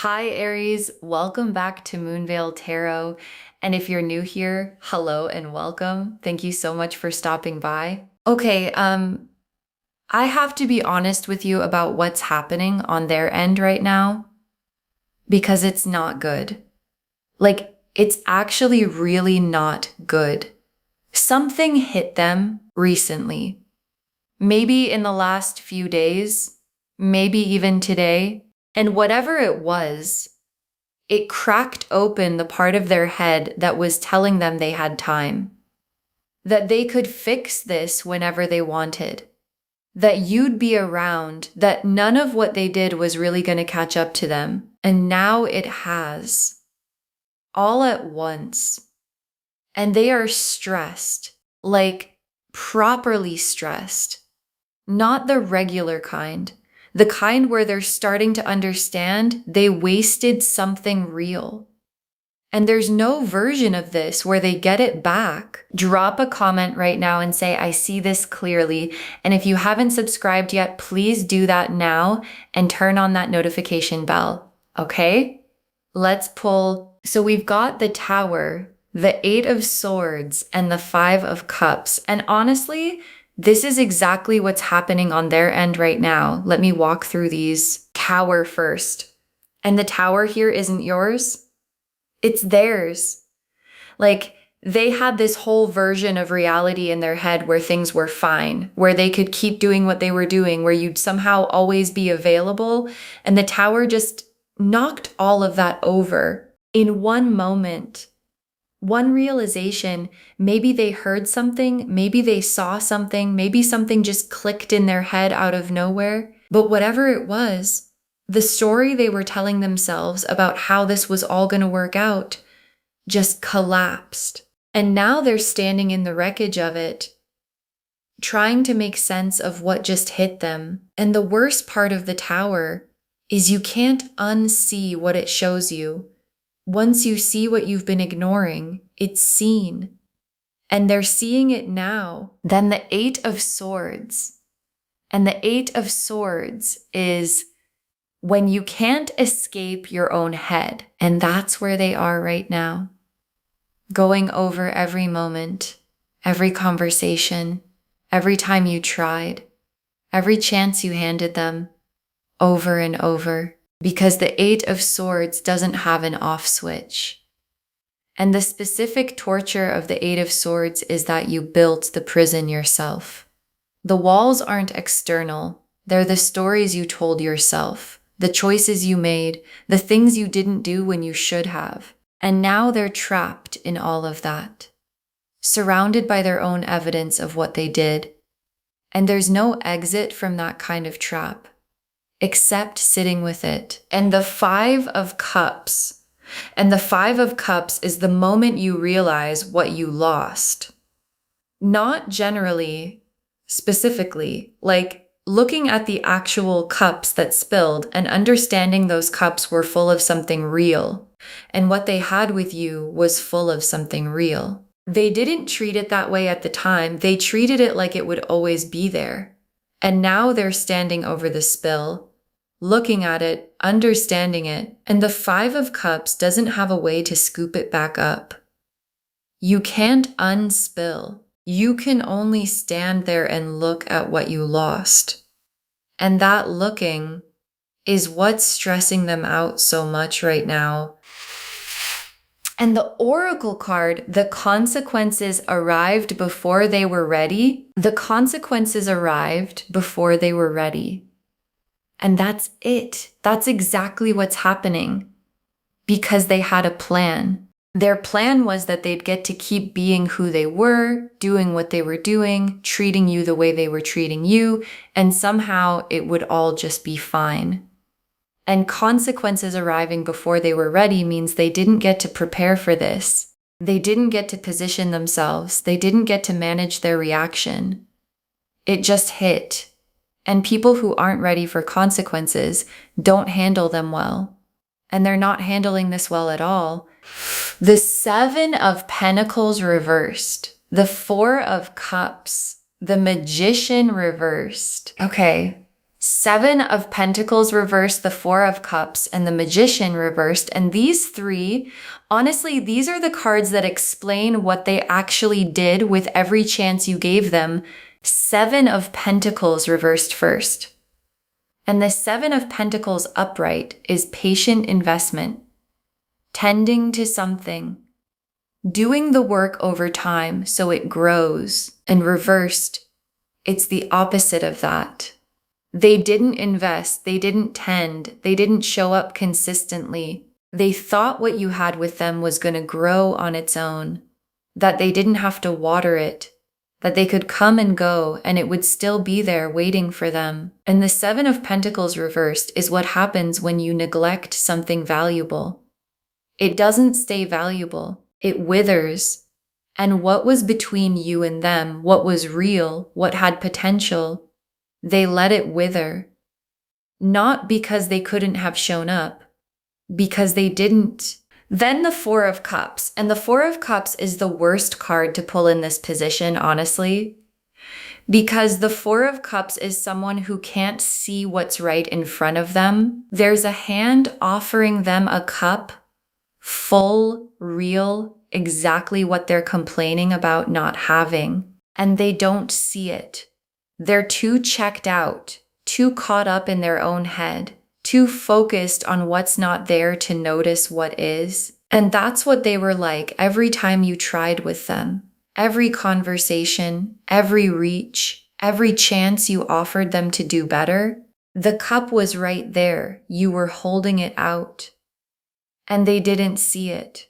Hi, Aries. Welcome back to Moonveil Tarot. And if you're new here, hello and welcome. Thank you so much for stopping by. Okay, I have to be honest with you about what's happening on their end right now because it's not good. It's actually really not good. Something hit them recently. Maybe in the last few days, maybe even today. And whatever it was, it cracked open the part of their head that was telling them they had time, that they could fix this whenever they wanted, that you'd be around, that none of what they did was really going to catch up to them. And now it has, all at once. And they are stressed, like properly stressed, not the regular kind. The kind where they're starting to understand they wasted something real. And there's no version of this where they get it back. Drop a comment right now and say, I see this clearly. And if you haven't subscribed yet, please do that now and turn on that notification bell. Okay? Let's pull. So we've got the Tower, the Eight of Swords, and the Five of Cups. And honestly, this is exactly what's happening on their end right now. Let me walk through these. Tower first. And the Tower here isn't yours. It's theirs. They had this whole version of reality in their head where things were fine, where they could keep doing what they were doing, where you'd somehow always be available. And the Tower just knocked all of that over in one moment. One realization, maybe they heard something, maybe they saw something, maybe something just clicked in their head out of nowhere. But whatever it was, the story they were telling themselves about how this was all going to work out just collapsed. And now they're standing in the wreckage of it, trying to make sense of what just hit them. And the worst part of the Tower is you can't unsee what it shows you. Once you see what you've been ignoring, it's seen. And they're seeing it now. Then the Eight of Swords. And the Eight of Swords is when you can't escape your own head. And that's where they are right now. Going over every moment, every conversation, every time you tried, every chance you handed them, over and over. Because the Eight of Swords doesn't have an off switch. And the specific torture of the Eight of Swords is that you built the prison yourself. The walls aren't external. They're the stories you told yourself, the choices you made, the things you didn't do when you should have. And now they're trapped in all of that, surrounded by their own evidence of what they did. And there's no exit from that kind of trap, except sitting with it. And the Five of Cups. And the Five of Cups is the moment you realize what you lost. Not generally, specifically, like looking at the actual cups that spilled and understanding those cups were full of something real. And what they had with you was full of something real. They didn't treat it that way at the time. They treated it like it would always be there. And now they're standing over the spill, looking at it, understanding it, and the Five of Cups doesn't have a way to scoop it back up. You can't unspill. You can only stand there and look at what you lost. And that looking is what's stressing them out so much right now. And the Oracle card, the consequences arrived before they were ready. The consequences arrived before they were ready. And that's it. That's exactly what's happening. Because they had a plan. Their plan was that they'd get to keep being who they were, doing what they were doing, treating you the way they were treating you, and somehow it would all just be fine. And consequences arriving before they were ready means they didn't get to prepare for this. They didn't get to position themselves. They didn't get to manage their reaction. It just hit. And people who aren't ready for consequences don't handle them well. And they're not handling this well at all. The Seven of Pentacles reversed. The Four of Cups. The Magician reversed. Okay. Seven of Pentacles reversed, the Four of Cups, and the Magician reversed. And these three, honestly, these are the cards that explain what they actually did with every chance you gave them. Seven of Pentacles reversed first. And the Seven of Pentacles upright is patient investment, tending to something, doing the work over time so it grows. And reversed, it's the opposite of that. They didn't invest, they didn't tend, they didn't show up consistently. They thought what you had with them was going to grow on its own, that they didn't have to water it, that they could come and go and it would still be there waiting for them. And the Seven of Pentacles reversed is what happens when you neglect something valuable. It doesn't stay valuable, it withers. And what was between you and them, what was real, what had potential, they let it wither. Not because they couldn't have shown up, because they didn't. Then the Four of Cups, and the Four of Cups is the worst card to pull in this position, honestly, because the Four of Cups is someone who can't see what's right in front of them. There's a hand offering them a cup, full, real, exactly what they're complaining about not having, and they don't see it. They're too checked out, too caught up in their own head, too focused on what's not there to notice what is. And that's what they were like every time you tried with them. Every conversation, every reach, every chance you offered them to do better, the cup was right there. You were holding it out. And they didn't see it.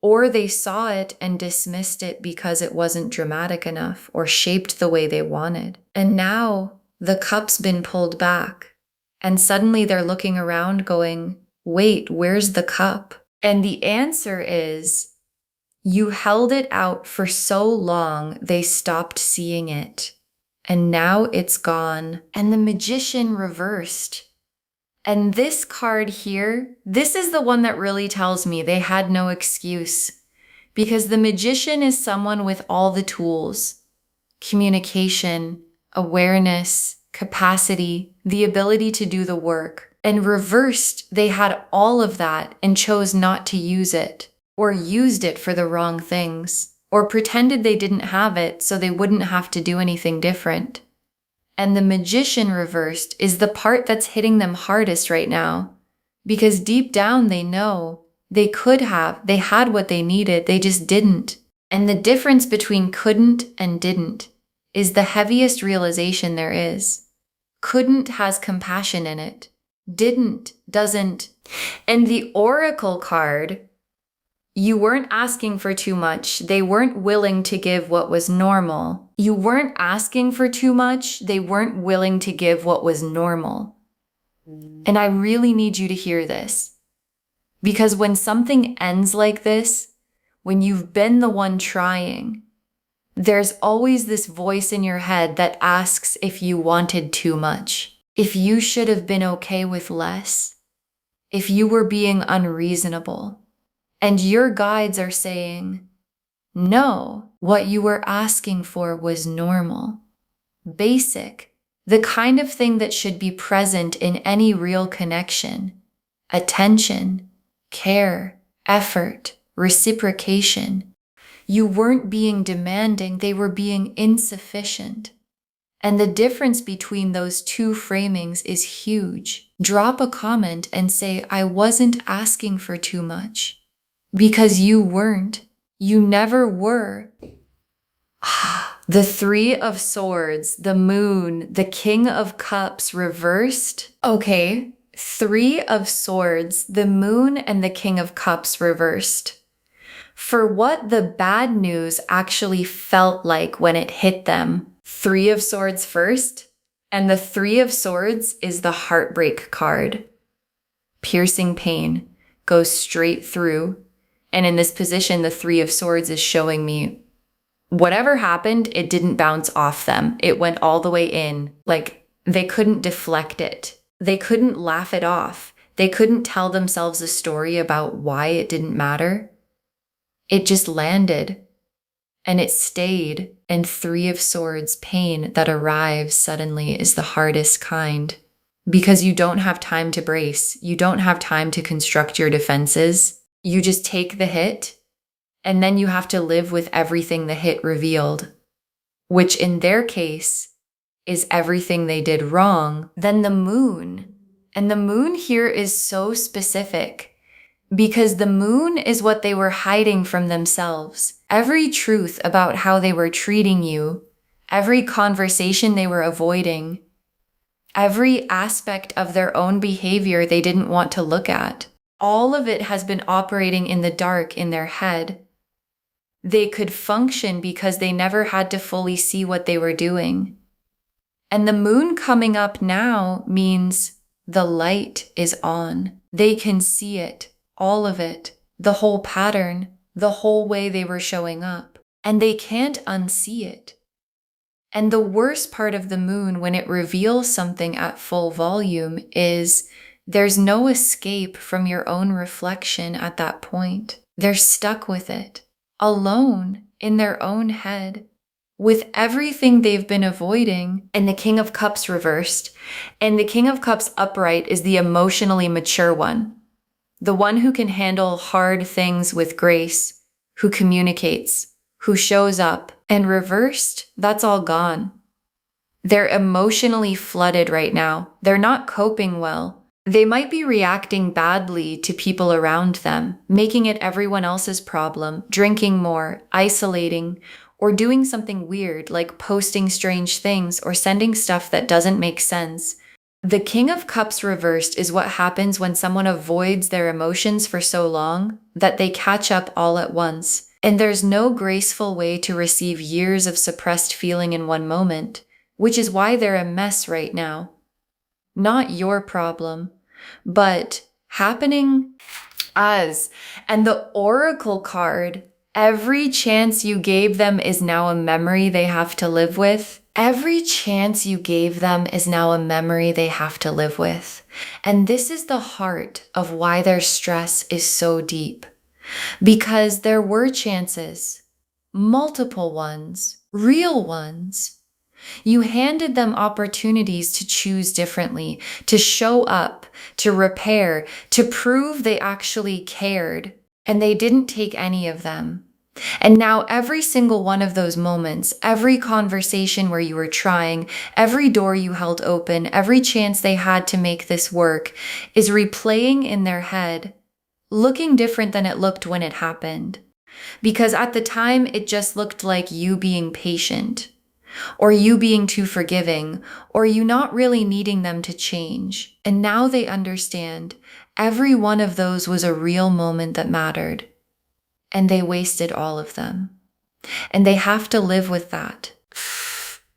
Or they saw it and dismissed it because it wasn't dramatic enough or shaped the way they wanted. And now the cup's been pulled back. And suddenly they're looking around going, wait, where's the cup? And the answer is, you held it out for so long they stopped seeing it. And now it's gone. And the Magician reversed. And this card here, this is the one that really tells me they had no excuse, because the Magician is someone with all the tools: communication, awareness, capacity, the ability to do the work. And reversed, they had all of that and chose not to use it, or used it for the wrong things, or pretended they didn't have it so they wouldn't have to do anything different. And the Magician reversed is the part that's hitting them hardest right now, because deep down they know they could have, they had what they needed, they just didn't. And the difference between couldn't and didn't is the heaviest realization there is. Couldn't has compassion in it. Didn't doesn't. And the Oracle card, you weren't asking for too much. They weren't willing to give what was normal. You weren't asking for too much. They weren't willing to give what was normal. And I really need you to hear this. Because when something ends like this, when you've been the one trying, there's always this voice in your head that asks if you wanted too much, if you should have been okay with less, if you were being unreasonable. And your guides are saying, no, what you were asking for was normal, basic, the kind of thing that should be present in any real connection: attention, care, effort, reciprocation. You weren't being demanding, they were being insufficient. And the difference between those two framings is huge. Drop a comment and say, I wasn't asking for too much. Because you weren't. You never were. The Three of Swords, the Moon, the King of Cups reversed. Okay, Three of Swords, the Moon, and the King of Cups reversed. For what the bad news actually felt like when it hit them. Three of Swords first, and the Three of Swords is the heartbreak card. Piercing pain goes straight through. And in this position, the Three of Swords is showing me whatever happened, it didn't bounce off them. It went all the way in. Like, they couldn't deflect it. They couldn't laugh it off. They couldn't tell themselves a story about why it didn't matter. It just landed. And it stayed. And Three of Swords pain that arrives suddenly is the hardest kind. because you don't have time to brace. You don't have time to construct your defenses. You just take the hit, and then you have to live with everything the hit revealed, which in their case is everything they did wrong. Then the moon. And the moon here is so specific because the moon is what they were hiding from themselves. Every truth about how they were treating you, every conversation they were avoiding, every aspect of their own behavior they didn't want to look at, all of it has been operating in the dark in their head. They could function because they never had to fully see what they were doing. And the moon coming up now means the light is on. They can see it, all of it, the whole pattern, the whole way they were showing up. And they can't unsee it. And the worst part of the moon when it reveals something at full volume is there's no escape from your own reflection at that point. They're stuck with it, alone in their own head, with everything they've been avoiding. And the King of Cups reversed, and the King of Cups upright is the emotionally mature one, the one who can handle hard things with grace, who communicates, who shows up. And reversed, that's all gone. They're emotionally flooded right now. They're not coping well. They might be reacting badly to people around them, making it everyone else's problem, drinking more, isolating, or doing something weird like posting strange things or sending stuff that doesn't make sense. The King of Cups reversed is what happens when someone avoids their emotions for so long that they catch up all at once. And there's no graceful way to receive years of suppressed feeling in one moment, which is why they're a mess right now. Not your problem, but happening as. And the Oracle card, every chance you gave them is now a memory they have to live with. Every chance you gave them is now a memory they have to live with. And this is the heart of why their stress is so deep. Because there were chances, multiple ones, real ones. You handed them opportunities to choose differently, to show up, to repair, to prove they actually cared, and they didn't take any of them. And now every single one of those moments, every conversation where you were trying, every door you held open, every chance they had to make this work is replaying in their head, looking different than it looked when it happened. Because at the time, it just looked like you being patient, or you being too forgiving, or you not really needing them to change. And now they understand every one of those was a real moment that mattered. And they wasted all of them. And they have to live with that.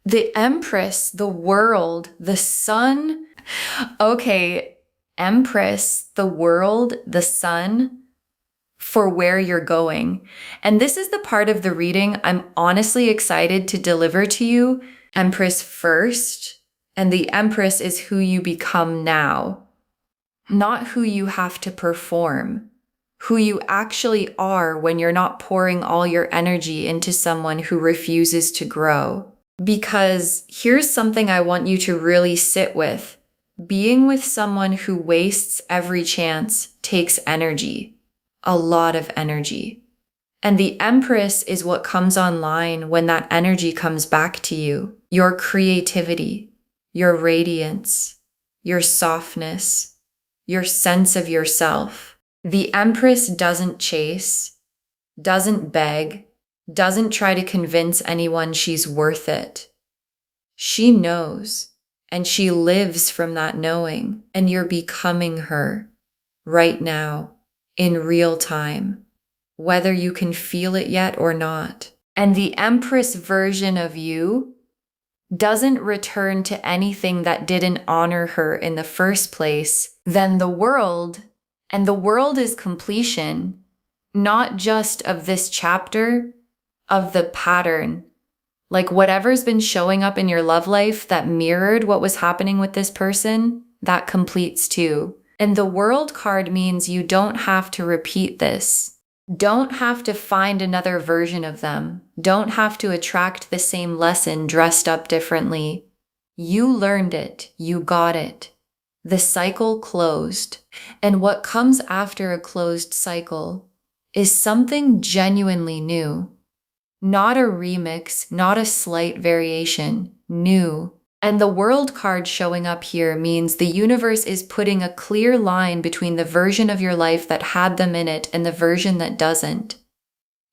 The Empress, the world, the sun. Okay, Empress, the world, the sun, for where you're going. And this is the part of the reading I'm honestly excited to deliver to you. Empress first, and the Empress is who you become now, not who you have to perform, who you actually are when you're not pouring all your energy into someone who refuses to grow. Because here's something I want you to really sit with. Being with someone who wastes every chance takes energy, a lot of energy. And the Empress is what comes online when that energy comes back to you. Your creativity, your radiance, your softness, your sense of yourself. The Empress doesn't chase, doesn't beg, doesn't try to convince anyone she's worth it. She knows. And she lives from that knowing, and you're becoming her right now, in real time, whether you can feel it yet or not. And the Empress version of you doesn't return to anything that didn't honor her in the first place. Then the world, and the world is completion, not just of this chapter, of the pattern. Like whatever's been showing up in your love life that mirrored what was happening with this person, that completes too. And the World card means you don't have to repeat this. Don't have to find another version of them. Don't have to attract the same lesson dressed up differently. You learned it. You got it. The cycle closed. And what comes after a closed cycle is something genuinely new. Not a remix, not a slight variation, new. And the world card showing up here means the universe is putting a clear line between the version of your life that had them in it and the version that doesn't.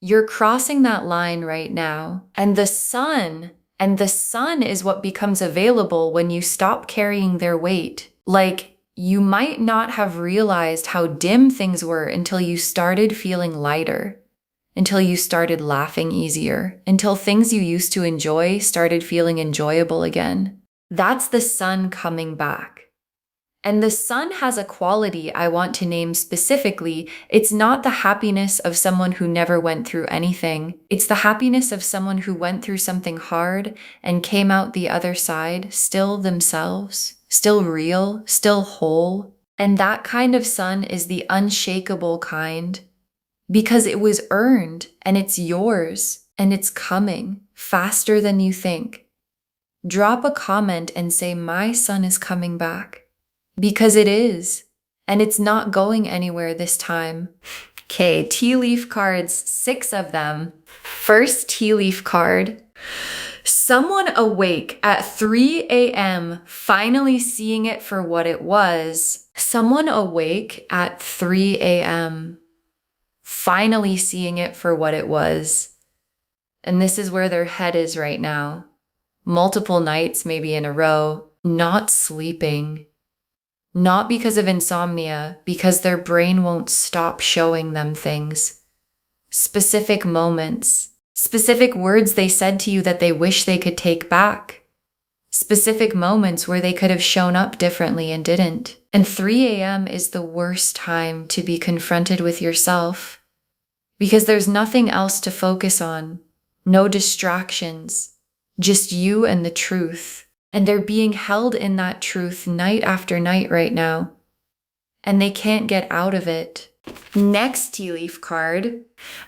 You're crossing that line right now. And the sun is what becomes available when you stop carrying their weight. Like, you might not have realized how dim things were until you started feeling lighter, until you started laughing easier, until things you used to enjoy started feeling enjoyable again. That's the sun coming back. And the sun has a quality I want to name specifically. It's not the happiness of someone who never went through anything. It's the happiness of someone who went through something hard and came out the other side, still themselves, still real, still whole. And that kind of sun is the unshakable kind, because it was earned and it's yours and it's coming faster than you think. Drop a comment and say, my sun is coming back. Because it is, and it's not going anywhere this time. Okay, tea leaf cards, 6 of them. First tea leaf card. Someone awake at 3 a.m., finally seeing it for what it was. Someone awake at 3 a.m., finally seeing it for what it was. And this is where their head is right now. Multiple nights, maybe in a row, not sleeping. Not because of insomnia, because their brain won't stop showing them things. Specific moments, specific words they said to you that they wish they could take back. Specific moments where they could have shown up differently and didn't. And 3 a.m. is the worst time to be confronted with yourself, because there's nothing else to focus on, no distractions, just you and the truth. And they're being held in that truth night after night right now. And they can't get out of it. Next tea leaf card.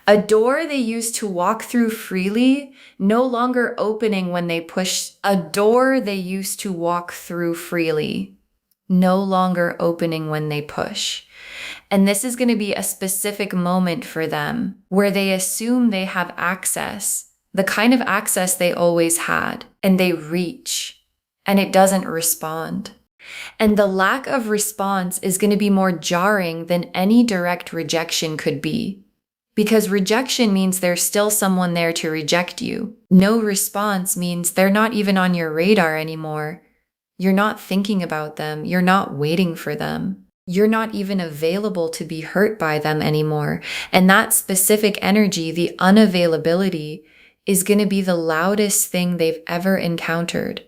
A door they used to walk through freely, no longer opening when they push. A door they used to walk through freely, no longer opening when they push. And this is going to be a specific moment for them where they assume they have access, the kind of access they always had, and they reach. And it doesn't respond. And the lack of response is going to be more jarring than any direct rejection could be. Because rejection means there's still someone there to reject you. No response means they're not even on your radar anymore. You're not thinking about them. You're not waiting for them. You're not even available to be hurt by them anymore. And that specific energy, the unavailability, is going to be the loudest thing they've ever encountered.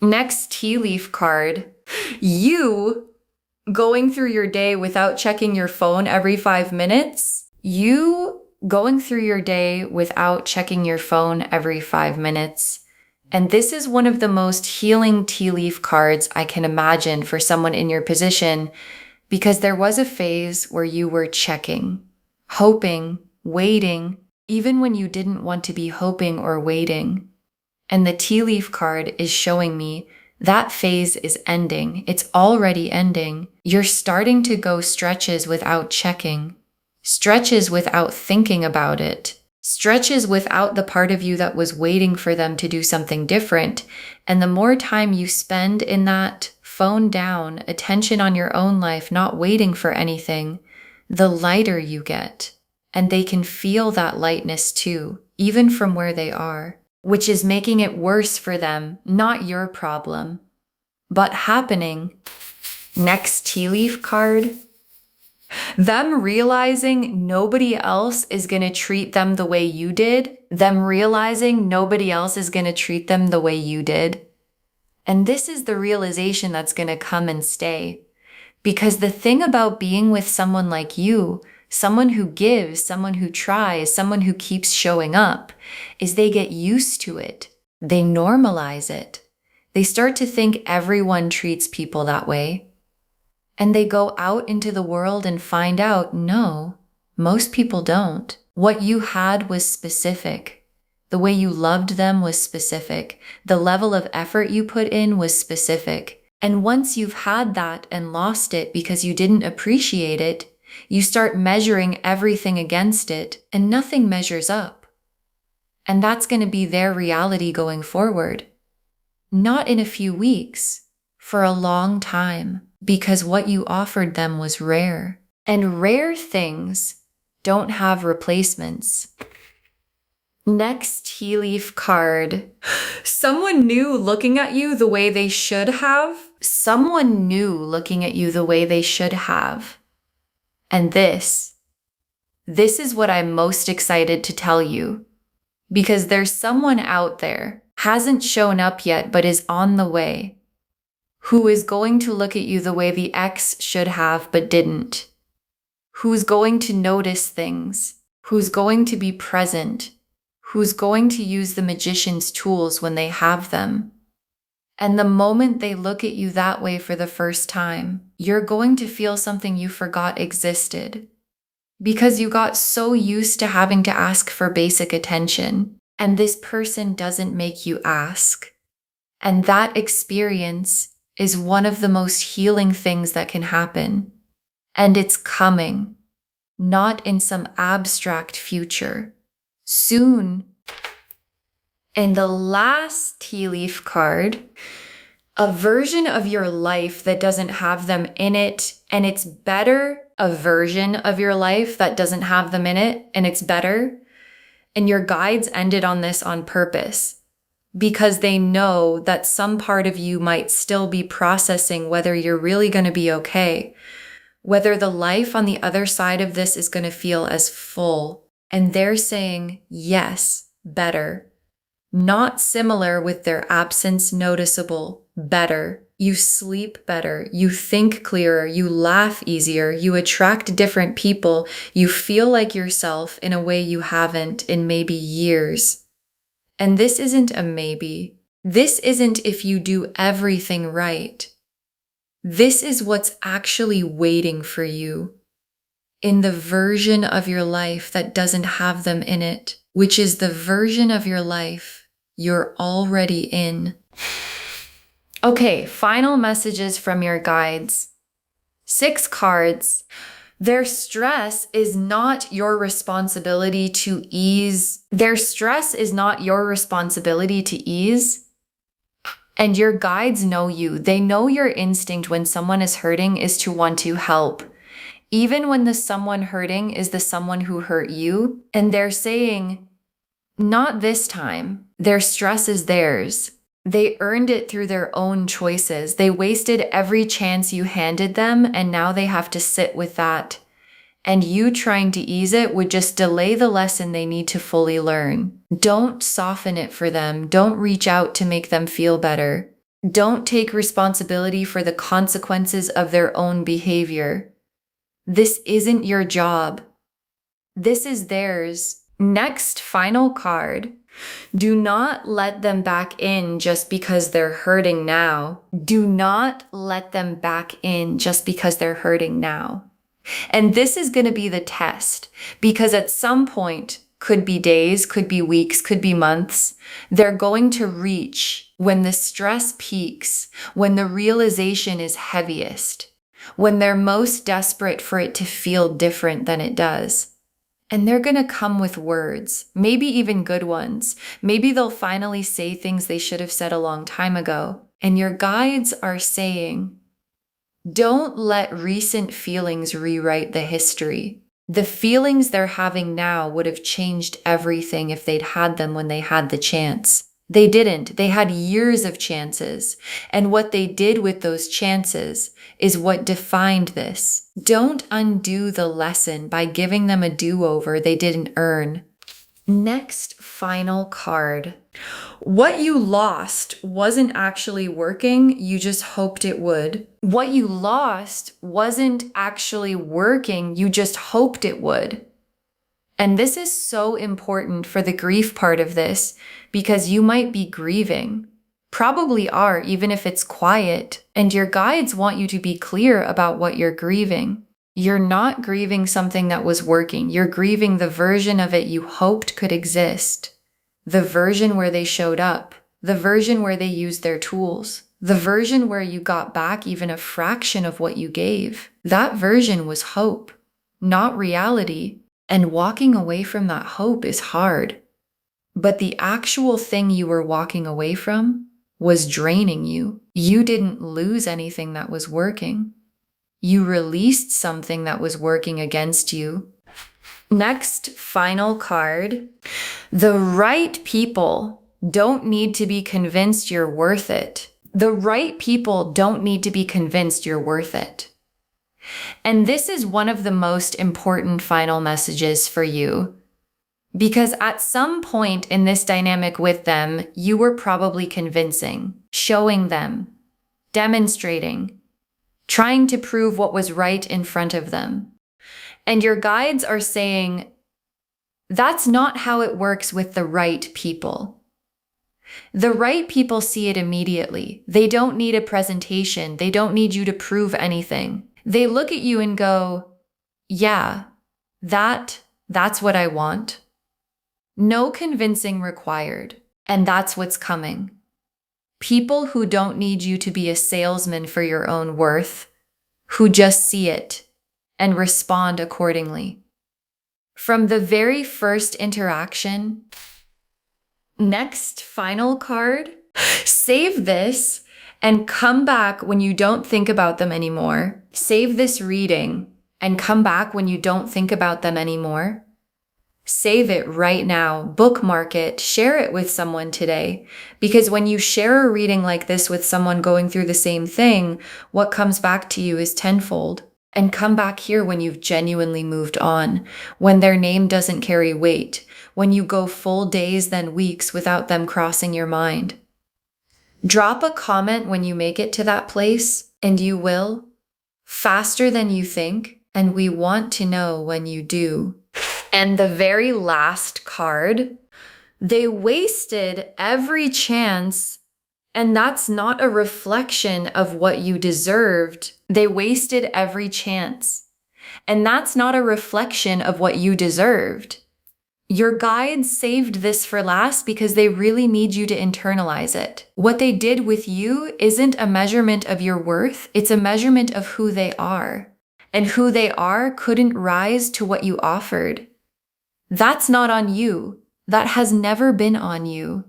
Next tea leaf card. You going through your day without checking your phone every 5 minutes. You going through your day without checking your phone every 5 minutes. And this is one of the most healing tea leaf cards I can imagine for someone in your position, because there was a phase where you were checking, hoping, waiting, even when you didn't want to be hoping or waiting. And the tea leaf card is showing me that phase is ending. It's already ending. You're starting to go stretches without checking, stretches without thinking about it, stretches without the part of you that was waiting for them to do something different. And the more time you spend in that phone down, attention on your own life, not waiting for anything, the lighter you get. And they can feel that lightness too, even from where they are. Which is making it worse for them, not your problem, but happening. Next tea leaf card. Them realizing nobody else is going to treat them the way you did. Them realizing nobody else is going to treat them the way you did. And this is the realization that's going to come and stay. Because the thing about being with someone like you, someone who gives, someone who tries, someone who keeps showing up, is they get used to it. They normalize it. They start to think everyone treats people that way. And they go out into the world and find out, no, most people don't. What you had was specific. The way you loved them was specific. The level of effort you put in was specific. And once you've had that and lost it because you didn't appreciate it, you start measuring everything against it and nothing measures up. And that's going to be their reality going forward. Not in a few weeks, for a long time, because what you offered them was rare. And rare things don't have replacements. Next tea leaf card. Someone new looking at you the way they should have. Someone new looking at you the way they should have. And this is what I'm most excited to tell you. Because there's someone out there, hasn't shown up yet but is on the way, who is going to look at you the way the ex should have but didn't. Who's going to notice things. Who's going to be present. Who's going to use the magician's tools when they have them. And the moment they look at you that way for the first time, you're going to feel something you forgot existed. Because you got so used to having to ask for basic attention, and this person doesn't make you ask. And that experience is one of the most healing things that can happen. And it's coming, not in some abstract future. Soon. And the last tea leaf card, a version of your life that doesn't have them in it, and it's better. A version of your life that doesn't have them in it, and it's better. And your guides ended on this on purpose because they know that some part of you might still be processing whether you're really going to be okay, whether the life on the other side of this is going to feel as full. And they're saying, yes, better. Not similar with their absence noticeable, better. You sleep better, you think clearer, you laugh easier, you attract different people, you feel like yourself in a way you haven't in maybe years. And this isn't a maybe. This isn't if you do everything right. This is what's actually waiting for you in the version of your life that doesn't have them in it, which is the version of your life you're already in. Okay, final messages from your guides. 6 cards. Their stress is not your responsibility to ease. Their stress is not your responsibility to ease. And your guides know you. They know your instinct when someone is hurting is to want to help. Even when the someone hurting is the someone who hurt you. And they're saying, not this time. Their stress is theirs. They earned it through their own choices. They wasted every chance you handed them, and now they have to sit with that. And you trying to ease it would just delay the lesson they need to fully learn. Don't soften it for them. Don't reach out to make them feel better. Don't take responsibility for the consequences of their own behavior. This isn't your job. This is theirs. Next, final card. Do not let them back in just because they're hurting now. Do not let them back in just because they're hurting now. And this is going to be the test, because at some point, could be days, could be weeks, could be months, they're going to reach when the stress peaks, when the realization is heaviest, when they're most desperate for it to feel different than it does. And they're going to come with words, maybe even good ones. Maybe they'll finally say things they should have said a long time ago. And your guides are saying, don't let recent feelings rewrite the history. The feelings they're having now would have changed everything if they'd had them when they had the chance. They didn't. They had years of chances. And what they did with those chances is what defined this. Don't undo the lesson by giving them a do-over they didn't earn. Next, final card. What you lost wasn't actually working, you just hoped it would. What you lost wasn't actually working, you just hoped it would. And this is so important for the grief part of this, because you might be grieving. Probably are, even if it's quiet. And your guides want you to be clear about what you're grieving. You're not grieving something that was working. You're grieving the version of it you hoped could exist. The version where they showed up. The version where they used their tools. The version where you got back even a fraction of what you gave. That version was hope, not reality. And walking away from that hope is hard. But the actual thing you were walking away from was draining you. You didn't lose anything that was working. You released something that was working against you. Next, final card. The right people don't need to be convinced you're worth it. The right people don't need to be convinced you're worth it. And this is one of the most important final messages for you. Because at some point in this dynamic with them, you were probably convincing, showing them, demonstrating, trying to prove what was right in front of them. And your guides are saying, that's not how it works with the right people. The right people see it immediately. They don't need a presentation. They don't need you to prove anything. They look at you and go, yeah, that's what I want. No convincing required. And that's what's coming. People who don't need you to be a salesman for your own worth, who just see it and respond accordingly. From the very first interaction. Next, final card. Save this and come back when you don't think about them anymore. Save this reading and come back when you don't think about them anymore. Save it right now, bookmark it, share it with someone today. Because when you share a reading like this with someone going through the same thing, what comes back to you is tenfold. And come back here when you've genuinely moved on, when their name doesn't carry weight, when you go full days then weeks without them crossing your mind. Drop a comment when you make it to that place, and you will, faster than you think, and we want to know when you do. And the very last card, they wasted every chance, and that's not a reflection of what you deserved. They wasted every chance, and that's not a reflection of what you deserved. Your guides saved this for last because they really need you to internalize it. What they did with you isn't a measurement of your worth, it's a measurement of who they are. And who they are couldn't rise to what you offered. That's not on you. That has never been on you.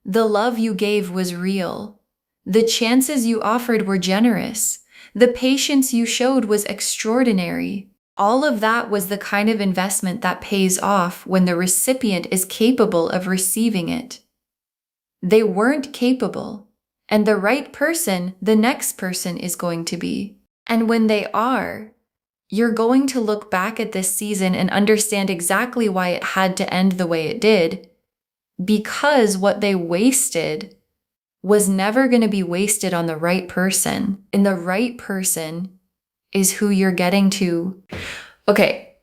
The love you gave was real. The chances you offered were generous. The patience you showed was extraordinary. All of that was the kind of investment that pays off when the recipient is capable of receiving it. They weren't capable, and the right person, the next person is going to be. And when they are, you're going to look back at this season and understand exactly why it had to end the way it did. Because what they wasted was never going to be wasted on the right person. And the right person is who you're getting to. Okay,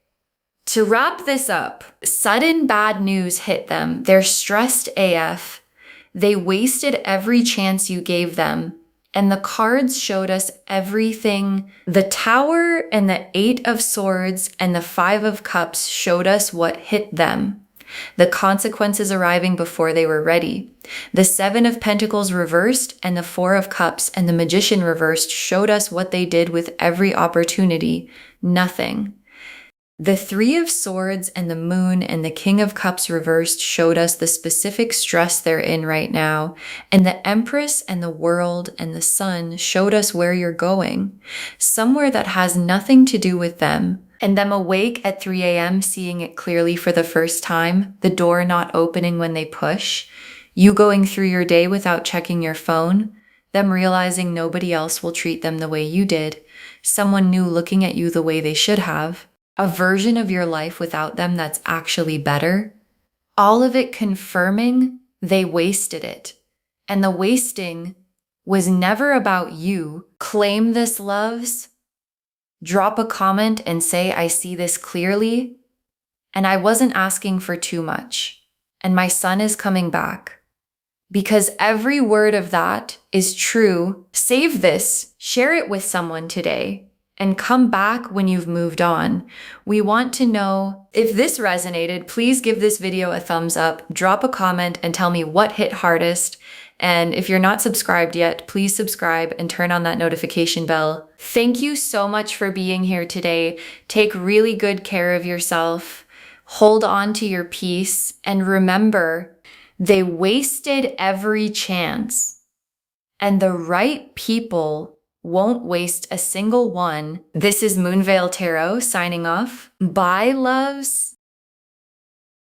to wrap this up, sudden bad news hit them. They're stressed AF. They wasted every chance you gave them. And the cards showed us everything. The Tower and the Eight of Swords and the Five of Cups showed us what hit them. The consequences arriving before they were ready. The Seven of Pentacles reversed and the Four of Cups and the Magician reversed showed us what they did with every opportunity. Nothing. The Three of Swords and the Moon and the King of Cups reversed showed us the specific stress they're in right now. And the Empress and the World and the Sun showed us where you're going. Somewhere that has nothing to do with them. And them awake at 3 a.m. seeing it clearly for the first time. The door not opening when they push. You going through your day without checking your phone. Them realizing nobody else will treat them the way you did. Someone new looking at you the way they should have. A version of your life without them that's actually better. All of it confirming they wasted it. And the wasting was never about you. Claim this, loves. Drop a comment and say, I see this clearly. And I wasn't asking for too much. And my son is coming back. Because every word of that is true. Save this. Share it with someone today. And come back when you've moved on. We want to know if this resonated. Please give this video a thumbs up, drop a comment, and tell me what hit hardest. And if you're not subscribed yet, please subscribe and turn on that notification bell. Thank you so much for being here today. Take really good care of yourself. Hold on to your peace. And remember, they wasted every chance. And the right people won't waste a single one. This is Moonveil Tarot signing off. Bye, loves.